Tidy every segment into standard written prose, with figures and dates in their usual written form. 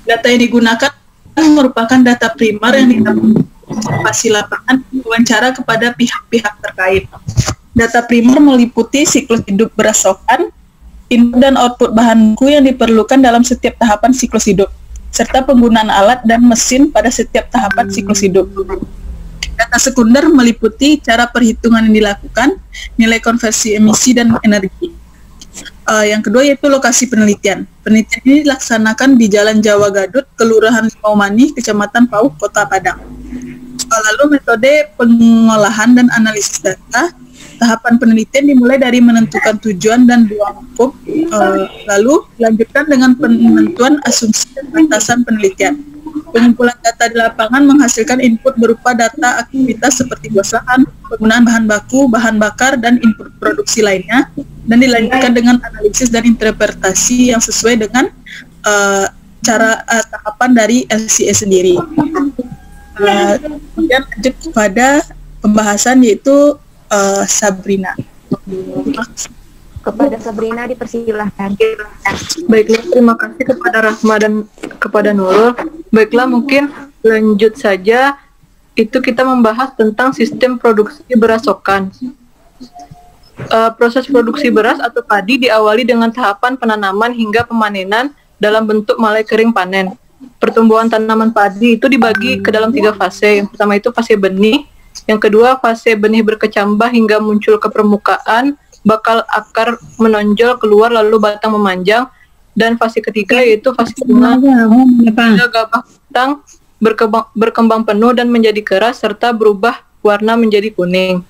Data yang digunakan merupakan data primer yang didapat observasi lapangan wawancara kepada pihak-pihak terkait. Data primer meliputi siklus hidup berasokan, input dan output bahan baku yang diperlukan dalam setiap tahapan siklus hidup, serta penggunaan alat dan mesin pada setiap tahapan siklus hidup. Data sekunder meliputi cara perhitungan yang dilakukan, nilai konversi emisi dan energi. Yang kedua yaitu lokasi penelitian. Penelitian ini dilaksanakan di Jalan Jawa Gadut, Kelurahan Limau-Manih, Kecamatan Pauh, Kota Padang. Lalu metode pengolahan dan analisis data. Tahapan penelitian dimulai dari menentukan tujuan dan ruang lingkup, lalu dilanjutkan dengan penentuan asumsi dan batasan penelitian. Pengumpulan data di lapangan menghasilkan input berupa data aktivitas seperti buah lahan, penggunaan bahan baku, bahan bakar, dan input produksi lainnya, dan dilanjutkan dengan analisis dan interpretasi yang sesuai dengan tahapan dari LCA sendiri. Kemudian lanjut kepada pembahasan yaitu Sabrina. Kepada Sabrina dipersilahkan. Baiklah, terima kasih kepada Rahma dan kepada Nurul. Baiklah, mungkin lanjut saja. Itu kita membahas tentang sistem produksi berasokan. Proses produksi beras atau padi diawali dengan tahapan penanaman hingga pemanenan dalam bentuk malai kering panen. Pertumbuhan tanaman padi itu dibagi ke dalam 3 fase. Yang pertama itu fase benih. Yang kedua, fase benih berkecambah hingga muncul ke permukaan, bakal akar menonjol keluar lalu batang memanjang. Dan fase ketiga yaitu fase bunga hingga gabah batang berkembang penuh dan menjadi keras serta berubah warna menjadi kuning.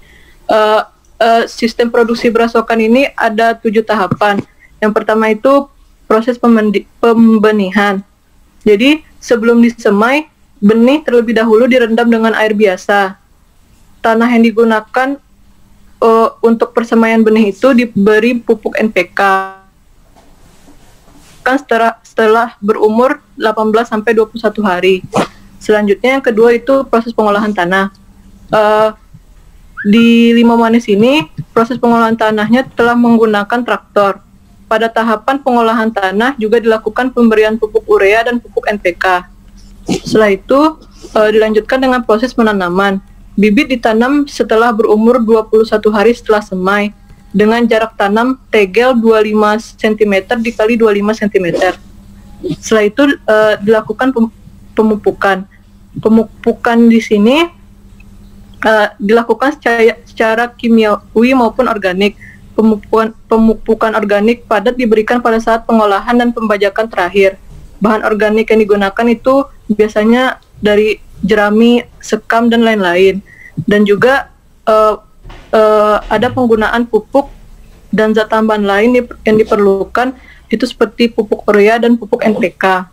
Sistem produksi berasokan ini ada 7 tahapan. Yang pertama itu proses pembenihan. Jadi sebelum disemai, benih terlebih dahulu direndam dengan air biasa. Tanah yang digunakan untuk persemaian benih itu diberi pupuk NPK kan setelah berumur 18-21 hari. Selanjutnya yang kedua itu proses pengolahan tanah. Di Limau-Manis ini proses pengolahan tanahnya telah menggunakan traktor. Pada tahapan pengolahan tanah juga dilakukan pemberian pupuk urea dan pupuk NPK. Setelah itu dilanjutkan dengan proses penanaman. Bibit ditanam setelah berumur 21 hari setelah semai dengan jarak tanam tegel 25 cm dikali 25 cm. Setelah itu dilakukan pemupukan. Pemupukan di sini dilakukan secara kimiawi maupun organik. Pemupukan organik padat diberikan pada saat pengolahan dan pembajakan terakhir. Bahan organik yang digunakan itu biasanya dari jerami, sekam, dan lain-lain. Dan juga ada penggunaan pupuk dan zat tambahan lain yang diperlukan, itu seperti pupuk urea dan pupuk NPK.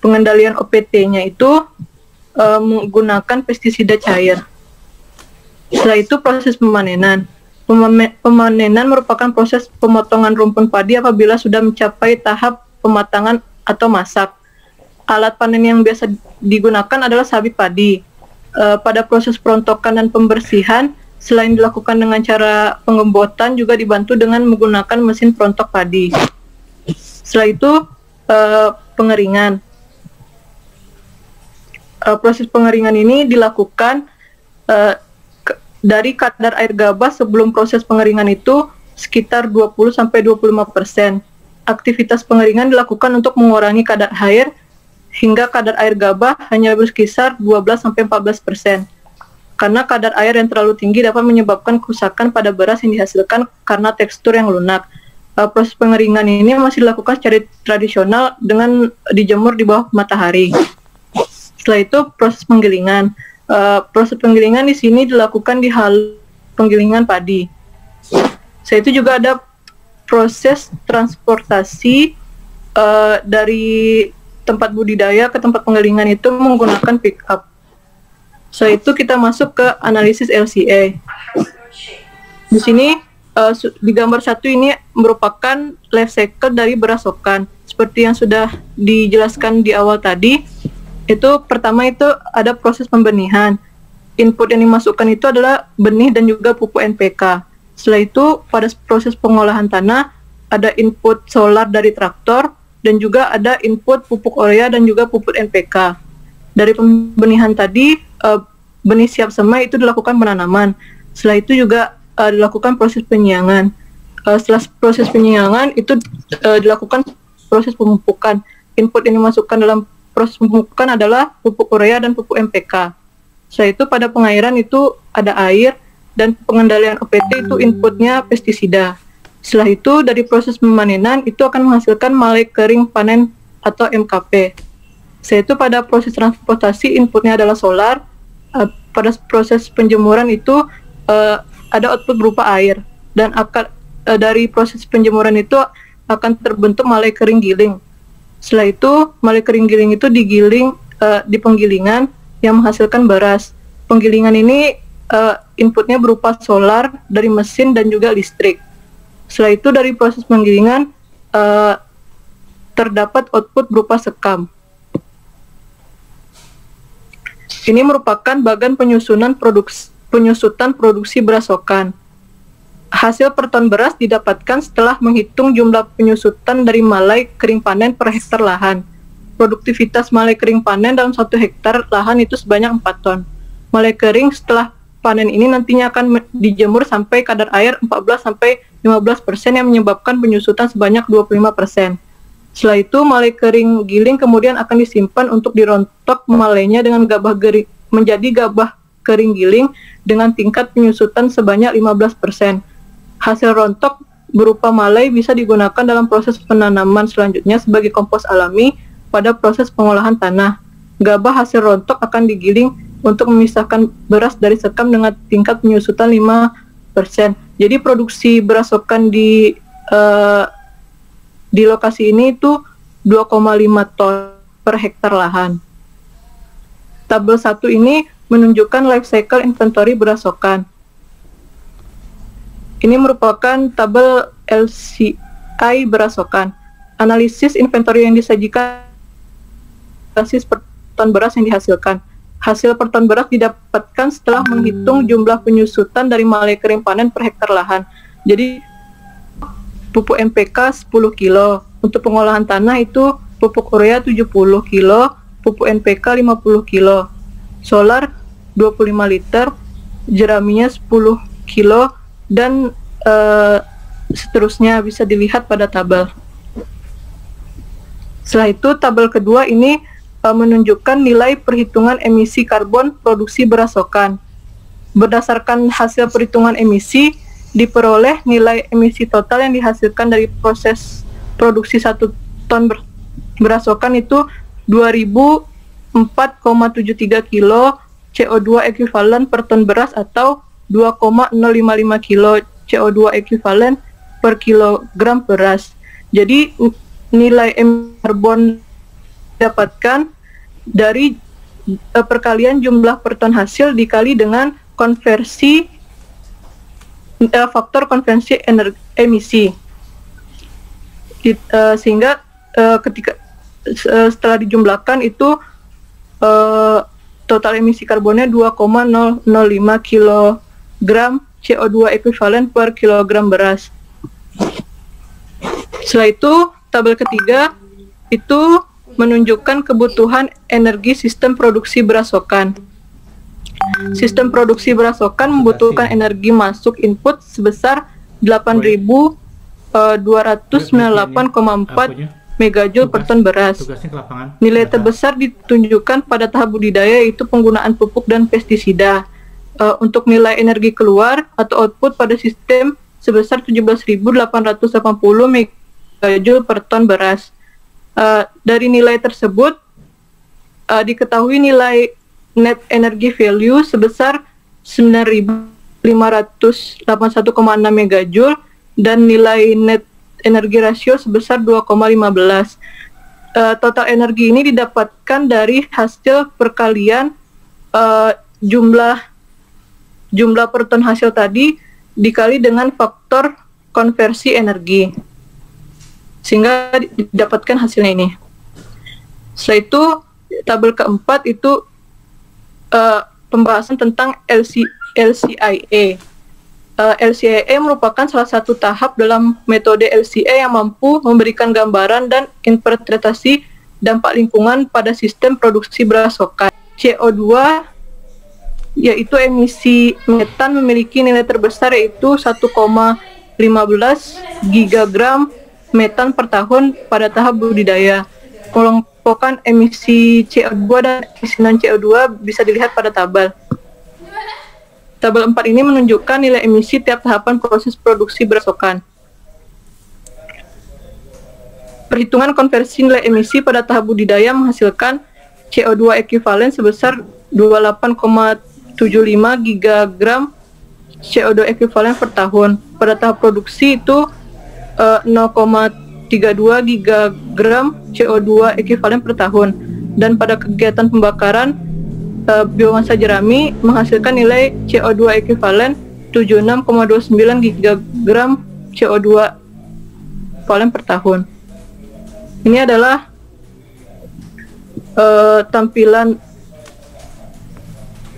Pengendalian OPT-nya itu menggunakan pestisida cair. Setelah itu proses pemanenan. Pemanenan merupakan proses pemotongan rumpun padi apabila sudah mencapai tahap pematangan atau masak. Alat panen yang biasa digunakan adalah sabit padi. Pada proses perontokan dan pembersihan, selain dilakukan dengan cara pengembotan, juga dibantu dengan menggunakan mesin perontok padi. Setelah itu, pengeringan. Proses pengeringan ini dilakukan dari kadar air gabah sebelum proses pengeringan itu sekitar 20-25%. Aktivitas pengeringan dilakukan untuk mengurangi kadar air hingga kadar air gabah hanya berkisar 12-14%. Karena kadar air yang terlalu tinggi dapat menyebabkan kerusakan pada beras yang dihasilkan karena tekstur yang lunak. Proses pengeringan ini masih dilakukan secara tradisional dengan dijemur di bawah matahari. Setelah itu proses penggilingan. Proses penggilingan di sini dilakukan di hal penggilingan padi. Setelah itu juga ada proses transportasi dari tempat budidaya ke tempat penggilingan itu menggunakan pick up. Setelah itu kita masuk ke analisis LCA. Di sini di gambar 1 ini merupakan life cycle dari berasokan. Seperti yang sudah dijelaskan di awal tadi, itu pertama itu ada proses pembenihan. Input yang dimasukkan itu adalah benih dan juga pupuk NPK. Setelah itu pada proses pengolahan tanah ada input solar dari traktor, dan juga ada input pupuk urea dan juga pupuk NPK. Dari pembenihan tadi, benih siap semai itu dilakukan penanaman. Setelah itu juga dilakukan proses penyiangan. Setelah proses penyiangan itu dilakukan proses pemupukan. Input yang dimasukkan dalam proses pemupukan adalah pupuk urea dan pupuk NPK. Setelah itu pada pengairan itu ada air, dan pengendalian OPT itu inputnya pestisida. Setelah itu dari proses pemanenan itu akan menghasilkan malai kering panen atau MKP. Setelah itu pada proses transportasi inputnya adalah solar. Pada proses penjemuran itu ada output berupa air, dan dari proses penjemuran itu akan terbentuk malai kering giling. Setelah itu malai kering giling itu digiling di penggilingan yang menghasilkan beras. Penggilingan ini inputnya berupa solar dari mesin dan juga listrik. Setelah itu dari proses penggilingan terdapat output berupa sekam. Ini merupakan bagan penyusutan produksi berasokan. Hasil per ton beras didapatkan setelah menghitung jumlah penyusutan dari malai kering panen per hektar lahan. Produktivitas malai kering panen dalam 1 hektar lahan itu sebanyak 4 ton. Malai kering setelah panen ini nantinya akan dijemur sampai kadar air 14-15% yang menyebabkan penyusutan sebanyak 25%. Setelah itu malai kering giling kemudian akan disimpan untuk dirontok malainya dengan gabah kering menjadi gabah kering giling dengan tingkat penyusutan sebanyak 15%. Hasil rontok berupa malai bisa digunakan dalam proses penanaman selanjutnya sebagai kompos alami pada proses pengolahan tanah. Gabah hasil rontok akan digiling untuk memisahkan beras dari sekam dengan tingkat penyusutan 5%. Jadi produksi berasokan di lokasi ini itu 2,5 ton per hektar lahan. Tabel 1 ini menunjukkan life cycle inventory berasokan. Ini merupakan tabel LCI berasokan. Analisis inventory yang disajikan basis per ton beras yang dihasilkan. Hasil per ton beras didapatkan setelah menghitung jumlah penyusutan dari malai kering panen per hektar lahan. Jadi pupuk NPK 10 kilo, untuk pengolahan tanah itu pupuk urea 70 kilo, pupuk NPK 50 kilo, solar 25 liter, jeraminya 10 kilo, dan seterusnya bisa dilihat pada tabel. Setelah itu tabel kedua ini menunjukkan nilai perhitungan emisi karbon produksi berasokan. Berdasarkan hasil perhitungan emisi, diperoleh nilai emisi total yang dihasilkan dari proses produksi 1 ton berasokan itu 2004,73 kilo CO2 ekuivalen per ton beras atau 2,055 kilo CO2 ekuivalen per kilogram beras. Jadi nilai emisi karbon didapatkan dari perkalian jumlah per ton hasil dikali dengan konversi faktor konversi emisi. Sehingga ketika setelah dijumlahkan itu total emisi karbonnya 2,005 kg CO2 ekuivalen per kilogram beras. Setelah itu tabel ketiga itu menunjukkan kebutuhan energi sistem produksi berasokan. Sistem produksi berasokan membutuhkan energi masuk input sebesar 8.298,4 megajoule per ton beras. Nilai terbesar ditunjukkan pada tahap budidaya yaitu penggunaan pupuk dan pestisida. Untuk nilai energi keluar atau output pada sistem sebesar 17.880 megajoule per ton beras. Dari nilai tersebut diketahui nilai net energy value sebesar 9.581,6 megajoule dan nilai net energi rasio sebesar 2,15. Total energi ini didapatkan dari hasil perkalian jumlah per ton hasil tadi dikali dengan faktor konversi energi, sehingga didapatkan hasilnya ini. Setelah itu tabel keempat itu pembahasan tentang LCIA. LCA merupakan salah satu tahap dalam metode LCA yang mampu memberikan gambaran dan interpretasi dampak lingkungan pada sistem produksi berasokan. CO2 yaitu emisi metan memiliki nilai terbesar yaitu 1,15 gigagram metan per tahun pada tahap budidaya. Kelompokan emisi CO2 dan emisi non-CO2 bisa dilihat pada tabel. Tabel 4 ini menunjukkan nilai emisi tiap tahapan proses produksi berasokan. Perhitungan konversi nilai emisi pada tahap budidaya menghasilkan CO2 ekuivalen sebesar 28,75 gigagram CO2 ekuivalen per tahun. Pada tahap produksi itu 0,32 gigagram CO2 ekuivalen per tahun. Dan pada kegiatan pembakaran, biomasa jerami menghasilkan nilai CO2 ekuivalen 76,29 gigagram CO2 ekuivalen per tahun. Ini adalah tampilan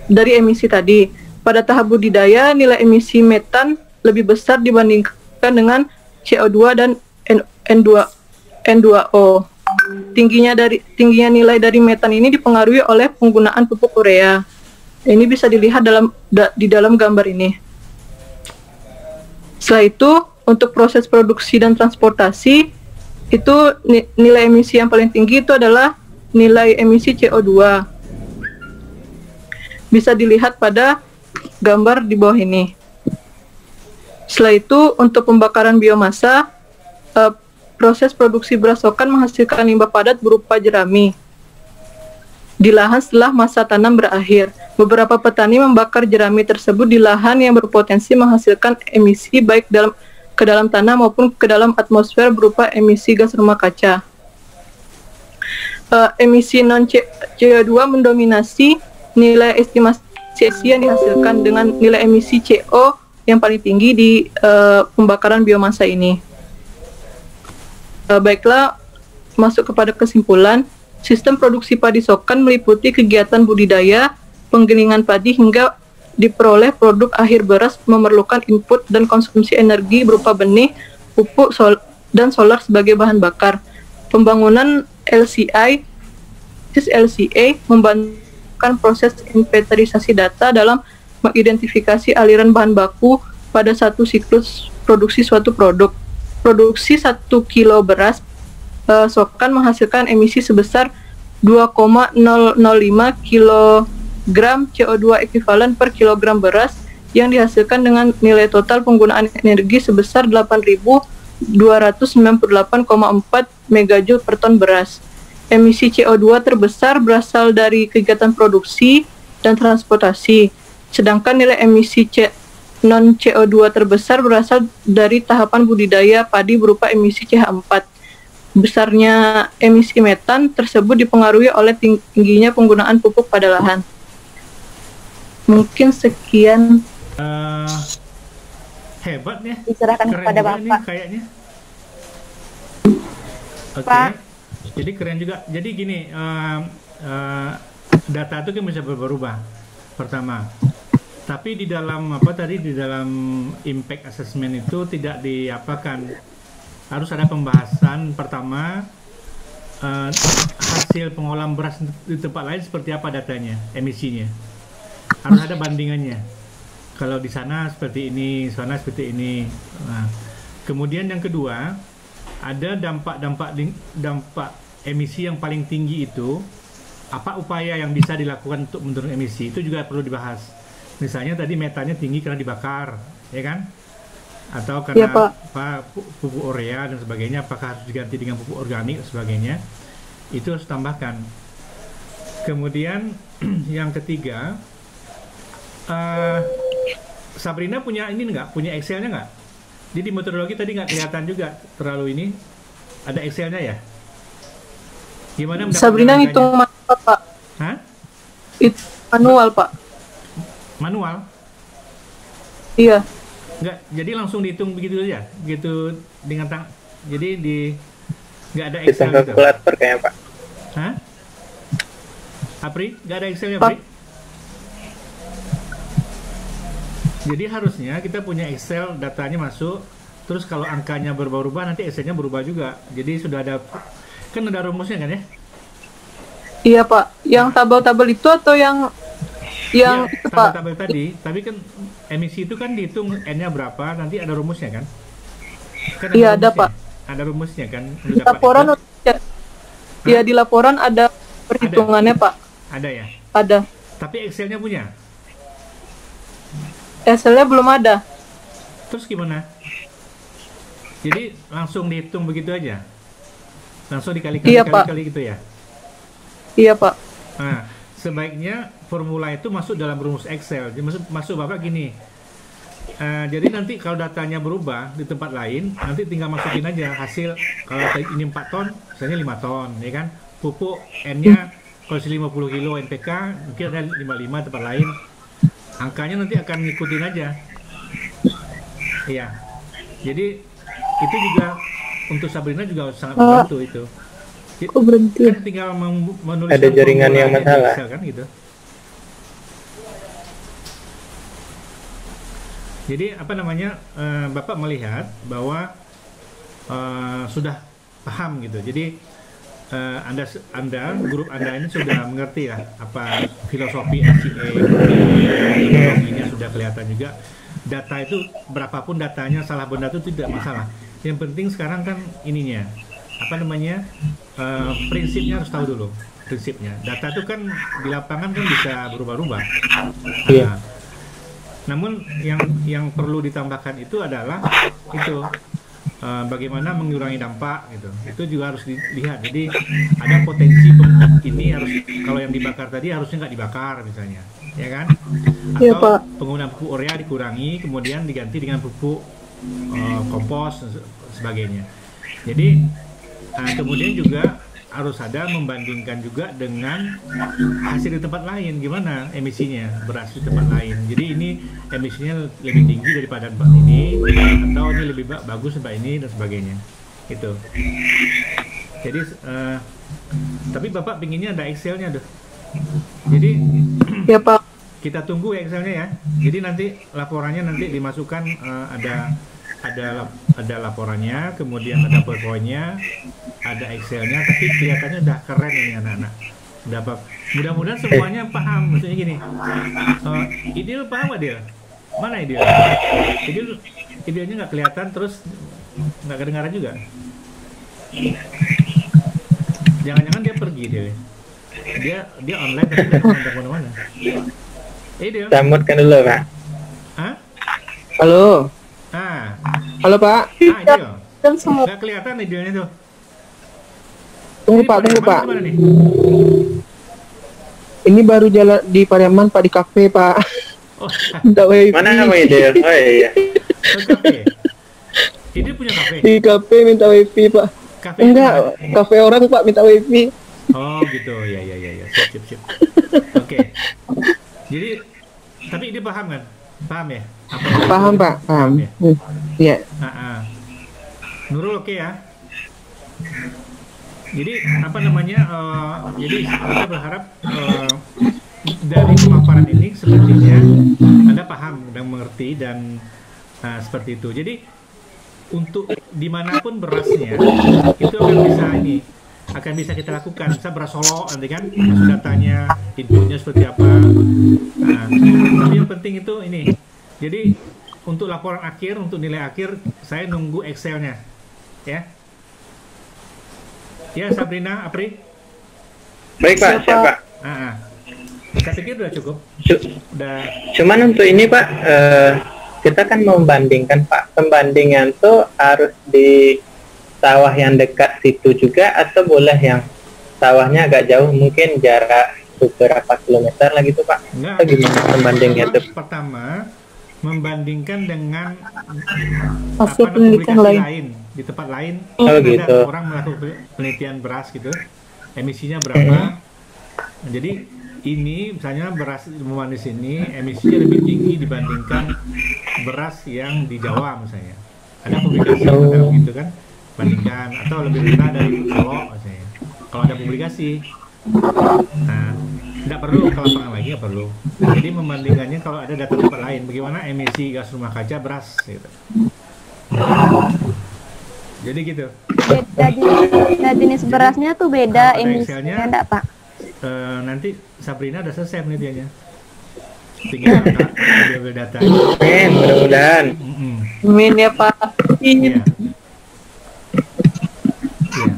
dari emisi tadi. Pada tahap budidaya, nilai emisi metan lebih besar dibandingkan dengan CO2 dan N2O. Tingginya nilai dari metan ini dipengaruhi oleh penggunaan pupuk urea. Ini bisa dilihat di dalam gambar ini. Setelah itu, untuk proses produksi dan transportasi, itu nilai emisi yang paling tinggi itu adalah nilai emisi CO2. Bisa dilihat pada gambar di bawah ini. Setelah itu, untuk pembakaran biomasa, proses produksi berasokan menghasilkan limbah padat berupa jerami di lahan setelah masa tanam berakhir. Beberapa petani membakar jerami tersebut di lahan yang berpotensi menghasilkan emisi baik ke dalam tanah maupun ke dalam atmosfer berupa emisi gas rumah kaca. Emisi non-CO2 mendominasi nilai estimasi yang dihasilkan dengan nilai emisi CO yang paling tinggi di pembakaran biomasa ini. Baiklah, masuk kepada kesimpulan. Sistem produksi padi sokan meliputi kegiatan budidaya, penggilingan padi hingga diperoleh produk akhir beras memerlukan input dan konsumsi energi berupa benih, pupuk, dan solar sebagai bahan bakar. Pembangunan LCA membantukan proses inventarisasi data dalam mengidentifikasi aliran bahan baku pada satu siklus produksi suatu produk. Produksi 1 kilo beras sokan menghasilkan emisi sebesar 2,005 kilogram CO2 ekuivalen per kilogram beras yang dihasilkan dengan nilai total penggunaan energi sebesar 8.298,4 megajoule per ton beras. Emisi CO2 terbesar berasal dari kegiatan produksi dan transportasi, sedangkan nilai emisi non-CO2 terbesar berasal dari tahapan budidaya padi berupa emisi CH4. Besarnya emisi metan tersebut dipengaruhi oleh tingginya penggunaan pupuk pada lahan. Mungkin sekian. Hebat ya. Diserahkan kepada Bapak. Kayaknya. Oke. Pak. Jadi keren juga. Jadi gini, data itu kan bisa berubah. Pertama. Tapi di dalam di dalam impact assessment itu tidak diapakan, harus ada pembahasan. Pertama, hasil pengolahan beras di tempat lain seperti apa datanya, emisinya, harus ada bandingannya. Kalau di sana seperti ini, sana seperti ini. Nah, kemudian yang kedua, ada dampak emisi yang paling tinggi itu, apa upaya yang bisa dilakukan untuk menurunkan emisi, itu juga perlu dibahas. Misalnya tadi metannya tinggi karena dibakar, ya kan? Atau karena pupuk urea dan sebagainya, apakah harus diganti dengan pupuk organik dan sebagainya? Itu harus tambahkan. Kemudian yang ketiga, Sabrina punya ini nggak? Punya Excelnya nggak? Jadi metodologi tadi nggak kelihatan juga terlalu ini. Ada Excelnya ya? Gimana? Sabrina hitung manual, Pak. Hah? Itu manual, Pak. Manual? Iya. Enggak, jadi langsung dihitung begitu aja, begitu dengan jadi nggak ada Excel gitu. Kalkulator kayaknya, Pak. Hah? Apri, nggak ada Excelnya, Apri? Jadi harusnya kita punya Excel, datanya masuk, terus kalau angkanya berubah-ubah nanti Excelnya berubah juga. Jadi sudah ada, kan ada rumusnya kan ya? Iya Pak, yang tabel-tabel itu atau yang Iya, itu Pak? tabel-tabel tadi, tapi kan emisi itu kan dihitung N-nya berapa, nanti ada rumusnya kan? Kan Iya ada rumusnya. Pak. Ada rumusnya kan? Lu Di dapat laporan itu? ya di laporan ada perhitungannya Pak. Ada ya? Ada. Tapi Excelnya punya? Excelnya belum ada. Terus gimana? Jadi langsung dihitung begitu aja? Langsung dikali-kali Iya, Pak. kali-kali gitu ya? Iya Pak. Nah, sebaiknya formula itu masuk dalam rumus Excel. Jadi masuk Bapak gini. Jadi nanti kalau datanya berubah di tempat lain, nanti tinggal masukin aja hasil. Kalau ini 4 ton, misalnya 5 ton, ya kan? Pupuk N-nya kalau 50 kilo NPK, mungkin ada 55 tempat lain. Angkanya nanti akan ngikutin aja. Iya. Jadi itu juga untuk Sabrina juga sangat membantu itu. Kok berhenti? Kan tinggal menulis Ada jaringan yang masalah. kan gitu. Jadi apa namanya, Bapak melihat bahwa sudah paham gitu. Jadi anda grup Anda ini sudah mengerti ya apa filosofi SCA, ini sudah kelihatan juga. Data itu berapapun datanya, salah benda itu tidak masalah. Yang penting sekarang kan ininya apa namanya, prinsipnya harus tahu dulu prinsipnya. Data itu kan di lapangan kan bisa berubah-ubah. Iya. Namun yang perlu ditambahkan itu adalah itu bagaimana mengurangi dampak gitu. Itu juga harus dilihat. Jadi ada potensi ini harus, kalau yang dibakar tadi harusnya nggak dibakar misalnya, ya kan? Atau Iya, Pak. penggunaan pupuk urea dikurangi, kemudian diganti dengan pupuk kompos dan sebagainya. Jadi kemudian juga harus ada membandingkan juga dengan hasil di tempat lain, gimana emisinya beras di tempat lain. Jadi ini emisinya lebih tinggi daripada tempat ini, atau ini lebih bagus tempat ini dan sebagainya. Itu. Jadi tapi Bapak pinginnya ada Excelnya tuh. Jadi Ya Pak. kita tunggu Excelnya ya. Jadi nanti laporannya nanti dimasukkan, ada laporannya, kemudian ada PowerPoint-nya, ada Excel-nya, tapi kelihatannya udah keren ini anak-anak. Udah apa? Mudah-mudahan semuanya paham. Maksudnya gini, Idil paham nggak Idil? Mana Idil? Idilnya nggak kelihatan, terus nggak kedengaran juga. Jangan-jangan dia pergi dia online tapi nggak kemana-mana. Idil? Samutkan dulu, Pak. Hah? Halo. Halo Pak. Idil. Dan semua Nggak kelihatan Idilnya tuh. Tunggu Ini Pak, tunggu Pariaman Pak. di mana nih? Ini baru jalan di Pariaman Pak, di kafe Pak. Oh, Minta wifi. Mana nama ide? Oh iya. ke kafe. Idil punya kafe. Di kafe minta wifi Pak. Kafe Enggak, kafe orang Pak minta wifi. Oh gitu, ya. Sip. Oke. Jadi, tapi Idil paham kan? Paham ya? Apa yang- Paham Pak, paham. ya? Iya. Nurul oke ya? Jadi apa namanya? Jadi kita berharap dari pemaparan ini sepertinya Anda paham dan mengerti dan seperti itu. Jadi untuk dimanapun berasnya itu akan bisa kita lakukan. Misal beras Solo nanti kan masuk datanya, inputnya seperti apa. Tapi yang penting itu ini. Jadi untuk laporan akhir, untuk nilai akhir, saya nunggu Excel-nya, ya. Ya Sabrina, Apri. Baik Pak, siap Pak. Saya pikir udah cukup. Udah. Cuman untuk ini Pak, kita kan membandingkan Pak. Pembandingan tuh harus di sawah yang dekat situ juga, atau boleh yang sawahnya agak jauh, mungkin jarak beberapa kilometer lah gitu Pak? Enggak. Atau gimana pembandingnya tuh? Pertama, membandingkan dengan hasil publikasi penelitian lain. lain di tempat lain. Oh, Ada gitu. orang melakukan penelitian beras gitu, emisinya berapa. Jadi ini misalnya beras Mumanis ini emisinya lebih tinggi dibandingkan beras yang di Jawa misalnya. Ada publikasi yang mengatakan begitu kan, bandingkan, atau lebih rendah dari Solo misalnya. Kalau ada publikasi. Nah, Nggak perlu ke lapangan lagi, nggak perlu. Jadi membandingkannya kalau ada data tempat lain, bagaimana emisi gas rumah kaca beras gitu. Jadi gitu. Beda jenis berasnya tuh beda Kalau ada emisinya Excelnya, enggak Pak? Nanti Sabrina udah selesai penelitiannya. Tinggal ambil data. Amin, mudah-mudahan. Amin ya Pak. Iya. Iya.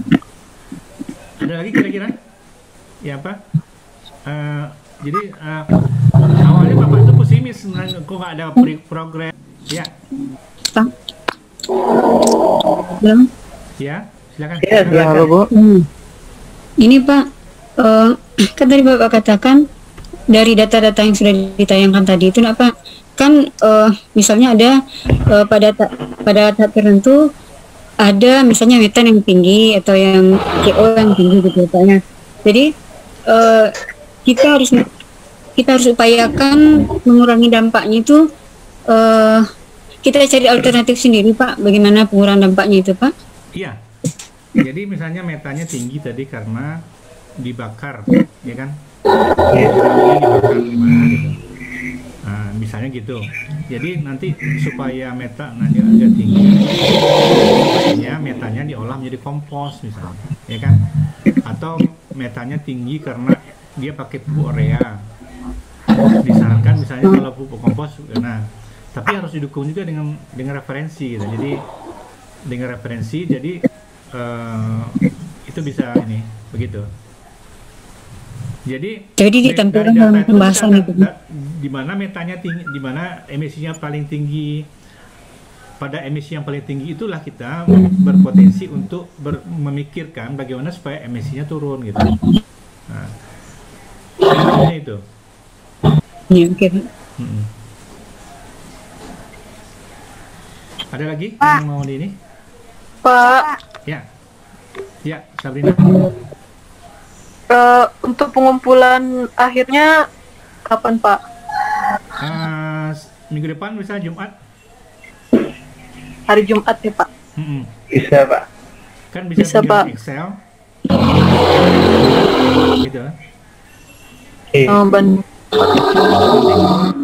Ada lagi kira-kira? Ya apa? Jadi awalnya Bapak itu pesimis, kok nggak ada progres? Ya. Belum. Ya, silakan. Ya, Ya, silakan. halo Bu. Ini Pak, kan tadi Bapak katakan dari data-data yang sudah ditayangkan tadi itu apa? Kan misalnya ada pada tahap tertentu ada misalnya metan yang tinggi atau yang CO yang tinggi gitu Pak. Jadi kita harus upayakan mengurangi dampaknya itu. Kita cari alternatif sendiri Pak. Bagaimana pengurangan dampaknya itu Pak? Iya. Jadi misalnya metanya tinggi tadi karena dibakar, ya kan? Dibakar gimana gitu. Nah, misalnya gitu. Jadi nanti supaya metannya agak tinggi, supaya metanya diolah menjadi kompos misalnya, ya kan? Atau metanya tinggi karena dia pakai pupuk urea. Disarankan misalnya kalau pupuk kompos, nah tapi harus didukung juga dengan referensi gitu. Jadi dengan referensi jadi itu bisa ini begitu. Jadi ditampilkan dari dalam data itu pembahasan kita itu. di mana metanya tinggi, di mana emisinya paling tinggi. Pada emisi yang paling tinggi itulah kita berpotensi untuk memikirkan bagaimana supaya emisinya turun gitu. Nah, intinya itu. Ya, oke Pak. Ada lagi Pak. yang mau di ini? Pak, Ya, ya Sabrina. untuk pengumpulan akhirnya kapan Pak? Minggu depan bisa Jumat. Hari Jumat ya Pak. Bisa, Pak. Kan bisa Bisa, tunjuk Pak. Excel. Gitu. Oke.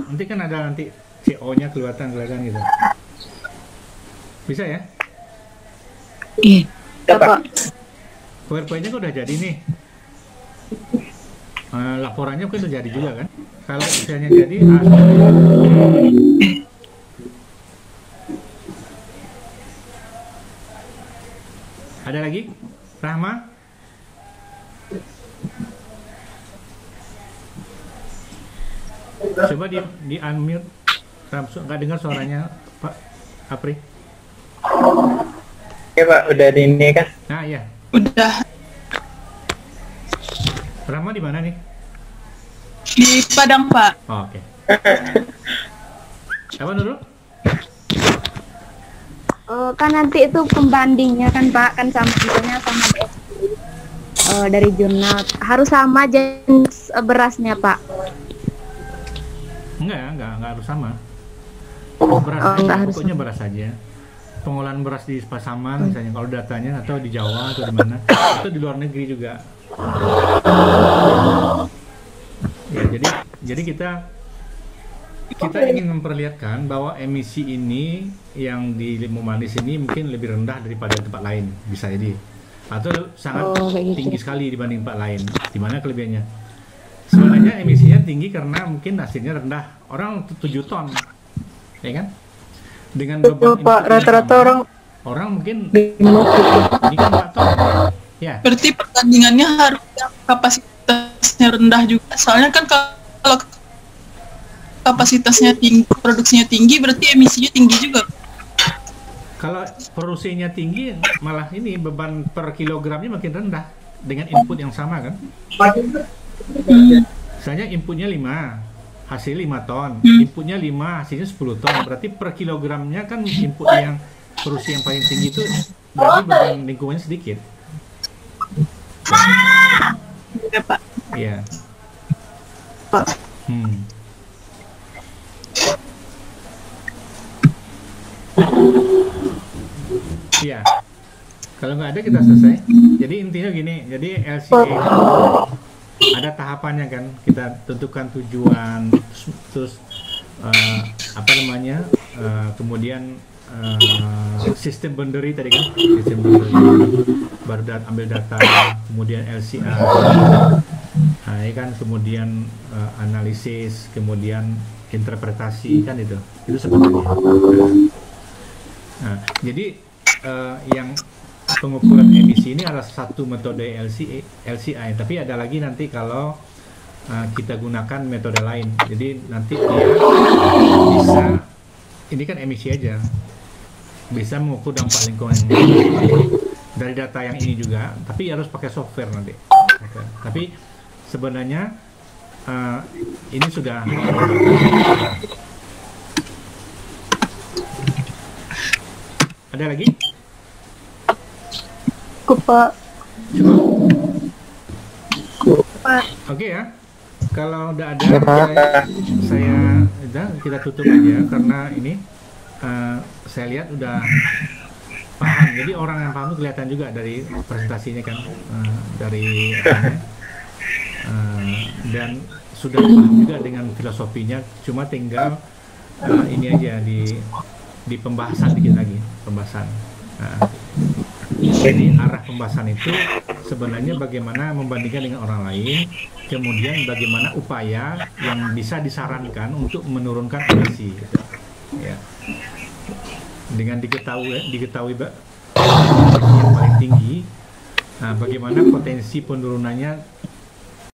Nanti kan ada nanti CO-nya kelihatan gitu. Bisa ya? Iya. Ya, Pak. PowerPoint-nya kan udah jadi nih. Laporannya kan udah jadi juga kan? Kalau misalnya jadi, ada lagi? Rahma? Coba di unmute. Nggak dengar suaranya Pak Apri. Oke, Pak. Udah di ini kan? Nah, iya. Udah Rahma di mana nih? di Padang, Pak. Oh, oke. Apa dulu? Kan nanti itu pembandingnya kan Pak, kan sama misalnya sama BSI dari jurnal harus sama jenis berasnya Pak. Enggak harus sama. Beras aja, enggak harus pokoknya beras aja. Pengolahan beras di Pasaman misalnya kalau datanya atau di Jawa atau di mana atau di luar negeri juga. Ya, jadi kita ingin memperlihatkan bahwa emisi ini yang di Limau Manis ini mungkin lebih rendah daripada tempat lain, bisa jadi, atau sangat kayak gitu. tinggi sekali dibanding tempat lain. Di mana kelebihannya? Sebenarnya emisinya tinggi karena mungkin hasilnya rendah. Orang 7 ton, ya kan? Dengan beban Betul Pak, input yang rata-rata sama, orang mungkin 5 ini kan 4 ton. Ya, Berarti perbandingannya harus yang kapasitasnya rendah juga. Soalnya kan kalau kapasitasnya tinggi, produksinya tinggi, berarti emisinya tinggi juga. kalau produksinya tinggi, malah ini beban per kilogramnya makin rendah dengan input yang sama kan? Misalnya inputnya 5, hasil 5 ton, inputnya 5, hasilnya 10 ton, berarti per kilogramnya kan input yang produksi yang paling tinggi itu berarti beban lingkungannya sedikit. Ya, Pak. Iya. Pak. Iya. Kalau nggak ada kita selesai. Jadi intinya gini. Jadi LCA ada tahapannya kan, kita tentukan tujuan, terus apa namanya, kemudian sistem boundary tadi kan, sistem boundary, baru ambil data, kemudian LCA, nah, ya kan, kemudian analisis, kemudian interpretasi kan, itu sebetulnya. Nah, jadi yang pengukuran emisi ini adalah satu metode LCI, tapi ada lagi nanti kalau kita gunakan metode lain. Jadi nanti dia bisa, ini kan emisi aja, bisa mengukur dampak lingkungan dari data yang ini juga, tapi harus pakai software nanti. Tapi sebenarnya ini sudah ada lagi? Pak. Oke ya. Kalau udah ada, kita tutup aja karena ini saya lihat udah paham. Jadi orang yang paham itu kelihatan juga dari presentasinya kan, dari dan sudah paham juga dengan filosofinya. Cuma tinggal ini aja di pembahasan dikit lagi, pembahasan. Jadi arah pembahasan itu sebenarnya bagaimana membandingkan dengan orang lain, kemudian bagaimana upaya yang bisa disarankan untuk menurunkan emisi, gitu. Ya. Dengan diketahui yang paling tinggi, bagaimana potensi penurunannya